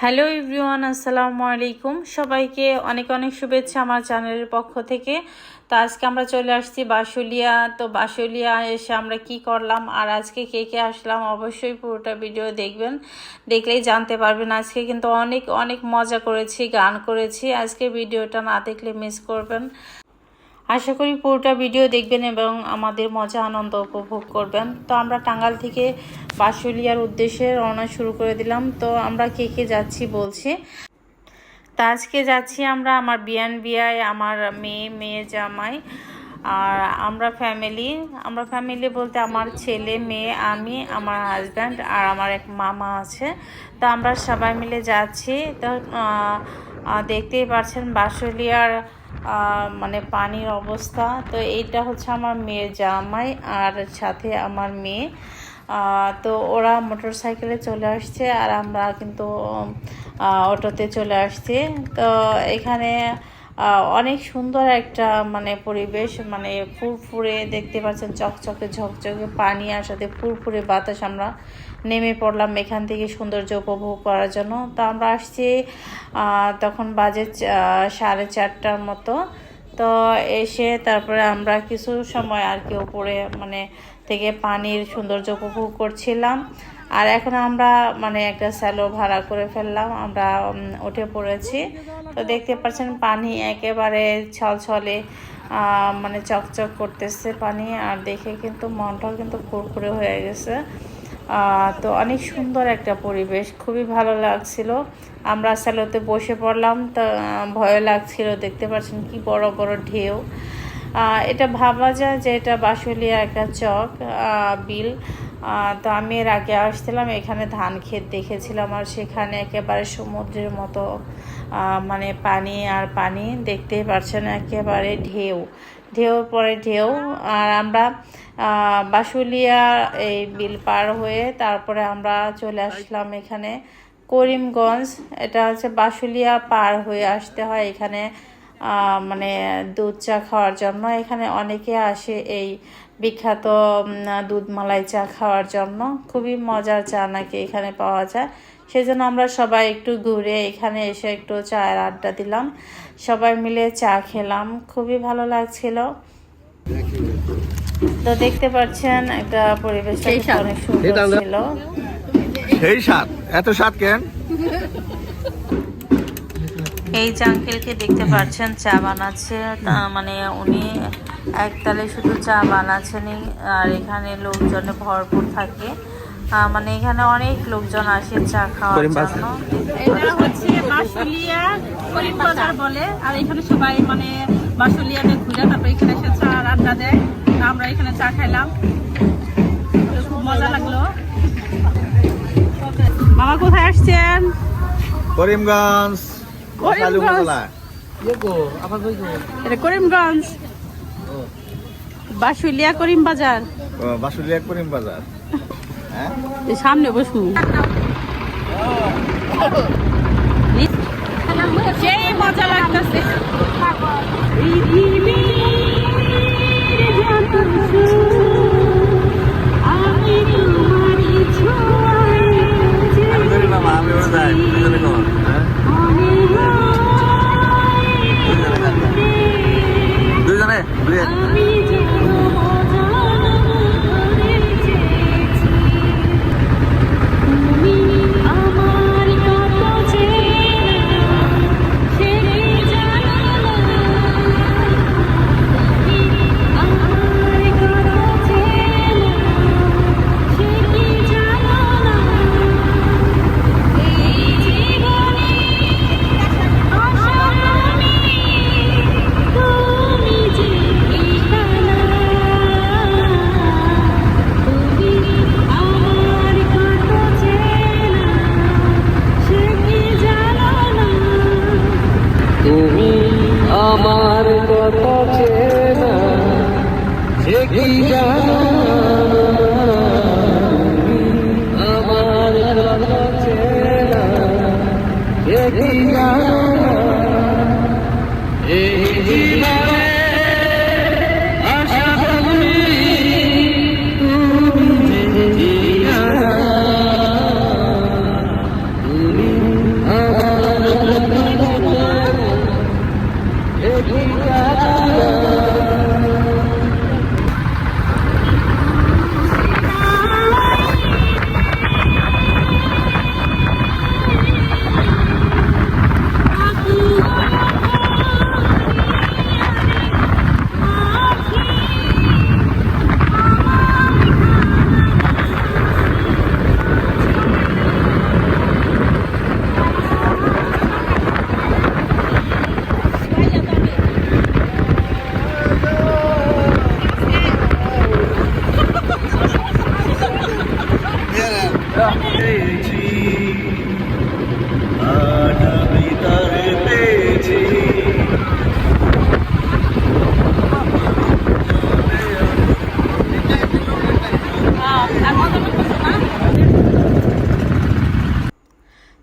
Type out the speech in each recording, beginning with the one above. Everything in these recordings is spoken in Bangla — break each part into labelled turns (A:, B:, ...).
A: হ্যালো এভরিওয়ান, আসসালামু আলাইকুম। সবাইকে অনেক অনেক শুভেচ্ছা আমার চ্যানেলের পক্ষ থেকে। তো আজকে আমরা চলে আসছি বাসুলিয়া। তো বাসুলিয়া এসে আমরা কি করলাম আর আজকে কে কে আসলাম, অবশ্যই পুরোটা ভিডিও দেখবেন, দেখলেই জানতে পারবেন। আজকে কিন্তু অনেক অনেক মজা করেছি, গান করেছি। আজকে ভিডিওটা না দেখলে মিস করবেন। আশা করি পুরোটা ভিডিও দেখবেন এবং আমাদের মজা আনন্দ উপভোগ করবেন। তো আমরা টাঙ্গাইল থেকে বাসুলিয়ার উদ্দেশ্যে রওনা শুরু করে দিলাম। তো আমরা কে কে যাচ্ছি বলছি। তা আজকে যাচ্ছি আমরা, আমার বিয়ায় আমার মেয়ে জামাই আর আমরা ফ্যামিলি বলতে আমার ছেলে, মেয়ে, আমি, আমার হাজব্যান্ড আর আমার এক মামা আছে। তো আমরা সবাই মিলে যাচ্ছি। তো দেখতেই পাচ্ছেন বাসুলিয়ার মানে পানির অবস্থা। তো এইটা হচ্ছে আমার মেয়ের জামাই আর সাথে আমার মেয়ে। তো ওরা মোটর সাইকেলে চলে আসছে আর আমরা কিন্তু অটোতে চলে আসছি। তো এখানে অনেক সুন্দর একটা মানে পরিবেশ, মানে ফুরফুরে দেখতে পাচ্ছেন, চকচকে ঝকঝকে পানি আর সাথে ফুরফুরে বাতাস। আমরা নেমে পড়লাম এখান থেকে সৌন্দর্য উপভোগ করার জন্য। তো আমরা আসছি তখন বাজে 4:30টার মতো। তো এসে তারপরে আমরা কিছু সময় আর কি উপরে মানে থেকে পানির সৌন্দর্য উপভোগ করছিলাম। আর এখন আমরা মানে একটা স্যালো ভাড়া করে ফেললাম, আমরা উঠে পড়েছি। তো দেখতে পাচ্ছেন পানি একেবারে ছলছলে মানে চকচক করতেছে পানি, আর দেখে কিন্তু মনটাও কিন্তু ফুরফুরে হয়ে গেছে। তো অনেক সুন্দর একটা পরিবেশ, খুবই ভালো লাগছিল। আমরা স্যালোতে বসে পড়লাম। তো ভয় লাগছিল, দেখতে পাচ্ছেন কি বড় বড় ঢেউ। এটা ভাবা যায় যে এটা বাসুলিয়া একটা চক বিল। তো আমি এর আগে আসছিলাম, এখানে ধান ক্ষেত দেখেছিলাম আর সেখানে একেবারে সমুদ্রের মতো মানে পানি আর পানি, দেখতেই পাচ্ছেন একেবারে ঢেউর পরে ঢেউ। আর আমরা বাসুলিয়া এই বিল পার হয়ে তারপরে আমরা চলে আসলাম এখানে করিমগঞ্জ। এটা হচ্ছে বাসুলিয়া পার হয়ে আসতে হয় এখানে মানে দুধ চা খাওয়ার জন্য। এখানে অনেকে আসে এই বিখ্যাত দুধ মালাই চা খাওয়ার জন্য। খুবই মজার চা নাকি এখানে পাওয়া যায়, সেজন্য আমরা সবাই একটু ঘুরে এখানে এসে একটু চায়ের আড্ডা দিলাম, সবাই মিলে চা খেলাম, খুবই ভালো লাগছিল। তো দেখতে পাচ্ছেন একটা পরিবেশটা অনেক সুন্দর ছিল।
B: সেই স্বাদ, এত স্বাদ কেন?
A: এই যে আঙ্কেলকে দেখতে পাচ্ছেন চা বানাচ্ছে, মানে উনি একতালে শুধু চা বানাচ্ছেন। আর এখানে লোকজনে ভরপুর থাকে, মানে এখানে অনেক লোকজন আসে চা খাওয়ার জন্য।
C: এটা হচ্ছে বাসুলিয়া করিম বাজার বলে। আর এখানে সবাই মানে বাসুলিয়াতে ঘুরে তারপর এখানে এসে চা আড্ডা দেয়। আমরা এখানে চা খাইলাম, খুব মজা লাগলো। মামা কোথায় আসছেন?
B: করিমগঞ্জ।
C: এটা করিমগঞ্জ, বাসুলিয়া করিম বাজার।
B: বাসুলিয়া করিম বাজার, হ্যাঁ
C: সামনে বসু। সেই মজা লাগতেছে।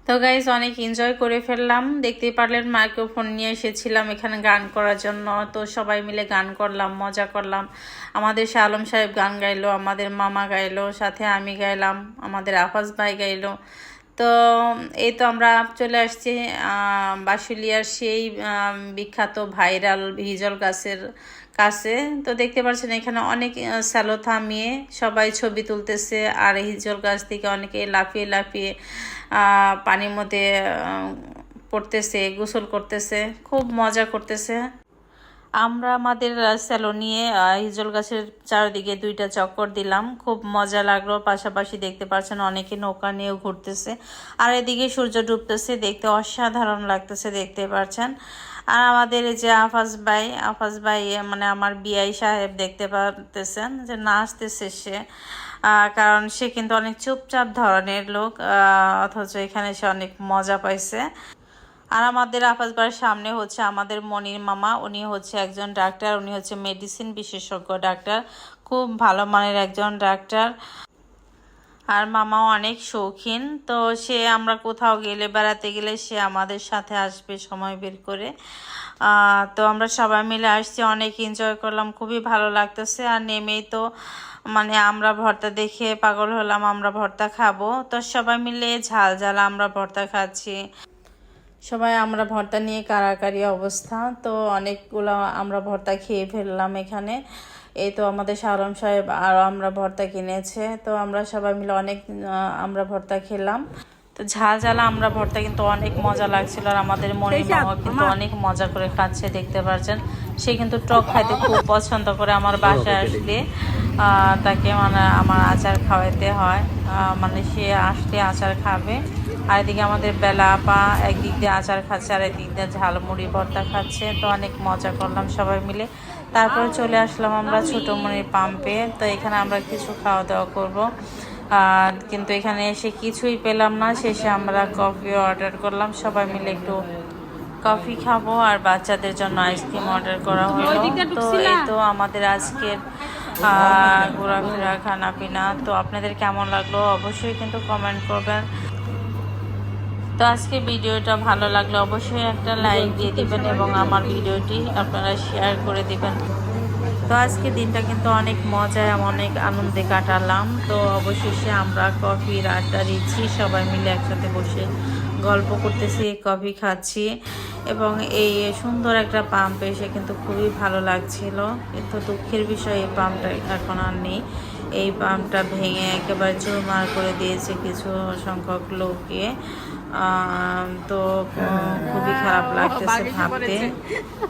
A: তো গাইজ অনেক এনজয় করে ফেললাম, দেখতেই পারলেন মাইক্রোফোন নিয়ে এসেছিলাম এখানে গান করার জন্য। তো সবাই মিলে গান করলাম, মজা করলাম। আমাদের শাহ আলম সাহেব গান গাইলো, আমাদের মামা গাইলো, সাথে আমি গাইলাম, আমাদের আফাজ ভাই গাইলো। তো এই তো আমরা চলে আসছি বাঁশুলিয়ার সেই বিখ্যাত ভাইরাল হিজল গাছের কাছে। তো দেখতে পাচ্ছেন এখানে অনেক স্যালো থামিয়ে সবাই ছবি তুলতেছে, আর হিজল গাছ থেকে অনেকে লাফিয়ে লাফিয়ে পানির মধ্যে পড়তেছে, গোসল করতেছে, খুব মজা করতেছে। আমরা আমাদের স্যালো নিয়ে হিজল গাছের চারিদিকে 2টা চক্কর দিলাম, খুব মজা লাগলো। পাশাপাশি দেখতে পাচ্ছেন অনেকে নৌকা নিয়েও ঘুরতেছে, আর এদিকে সূর্য ডুবতেছে, দেখতে অসাধারণ লাগতেছে, দেখতে পাচ্ছেন। আর আমাদের এই যে আফাজ ভাই মানে আমার বিআই সাহেব দেখতে পাচ্তেছেন যে নাচতেছে সে, কারণ সে কিন্তু অনেক চুপচাপ ধরনের লোক, অথচ এখানে সে অনেক মজা পাইছে। আর আমাদের আফাজ ভাইয়ের সামনে হচ্ছে আমাদের মনির মামা, উনি হচ্ছে একজন ডাক্তার, উনি হচ্ছে মেডিসিন বিশেষজ্ঞ ডাক্তার, খুব ভালো মানের একজন ডাক্তার। আর মামাও অনেক শৌখিন, তো সে আমরা কোথাও গেলে, বেড়াতে গেলে সে আমাদের সাথে আসবে সময় বের করে। তো আমরা সবাই মিলে আসছি, অনেক এনজয় করলাম, খুবই ভালো লাগতেছে। আর নেমেই তো মানে আমরা ভর্তা দেখে পাগল হলাম, আমরা ভর্তা খাবো। তো সবাই মিলে ঝাল ঝাল আমরা ভর্তা খাচ্ছি, সবাই আমরা ভর্তা নিয়ে কারাকারি অবস্থা। তো অনেকগুলো আমরা ভর্তা খেয়ে ফেললাম এখানে। এই তো আমাদের শাহ আলম সাহেব আরও আমরা ভর্তা কিনেছে, তো আমরা সবাই মিলে অনেক আমরা ভর্তা খেলাম। তো ঝাল ঝাল আমরা ভর্তা কিন্তু অনেক মজা লাগছিল। আর আমাদের মনির মামা কিন্তু অনেক মজা করে খাচ্ছে, দেখতে পাচ্ছেন। সে কিন্তু টক খাইতে খুব পছন্দ করে। আমার বাসায় আসলে তাকে মানে আমার আচার খাওয়াইতে হয়, মানে সে আসলে আচার খাবে। আর এদিকে আমাদের বেলা আপা একদিক দিয়ে আচার খাচ্ছে, আর একদিক দিয়ে ঝালমুড়ি ভর্তা খাচ্ছে। তো অনেক মজা করলাম সবাই মিলে। তারপরে চলে আসলাম আমরা ছোটোমনির পাম্পে। তো এখানে আমরা কিছু খাওয়া দাওয়া করবো, কিন্তু এখানে এসে কিছুই পেলাম না। শেষে আমরা কফি অর্ডার করলাম, সবাই মিলে একটু কফি খাবো, আর বাচ্চাদের জন্য আইসক্রিম অর্ডার করা হলো। তো এই তো আমাদের আজকের ঘোরাফেরা, খানা পিনা। তো আপনাদের কেমন লাগলো অবশ্যই কিন্তু কমেন্ট করবেন। তো আজকে ভিডিওটা ভালো লাগলে অবশ্যই একটা লাইক দিয়ে দিবেন, এবং আমার ভিডিওটি আপনারা শেয়ার করে দিবেন। তো আজকে দিনটা কিন্তু অনেক মজায়, অনেক আনন্দে কাটালাম। তো অবশেষে আমরা কফির আড্ডা দিচ্ছি, সবাই মিলে একসাথে বসে গল্প করতেছি, কফি খাচ্ছি, এবং এই সুন্দর একটা পাম্প এসে কিন্তু খুবই ভালো লাগছিল। কিন্তু দুঃখের বিষয় এই পাম্পটা এখন আর নেই। এই পাম্পটা ভেঙে একেবারে চুরমার করে দিয়েছে কিছু সংখ্যক লোককে। তো খুবই খারাপ লাগতেছে ভাবতে।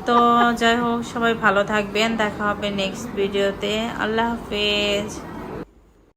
A: তো যাই হোক, সবাই ভালো থাকবেন, দেখা হবে নেক্সট ভিডিওতে। আল্লাহ হাফেজ।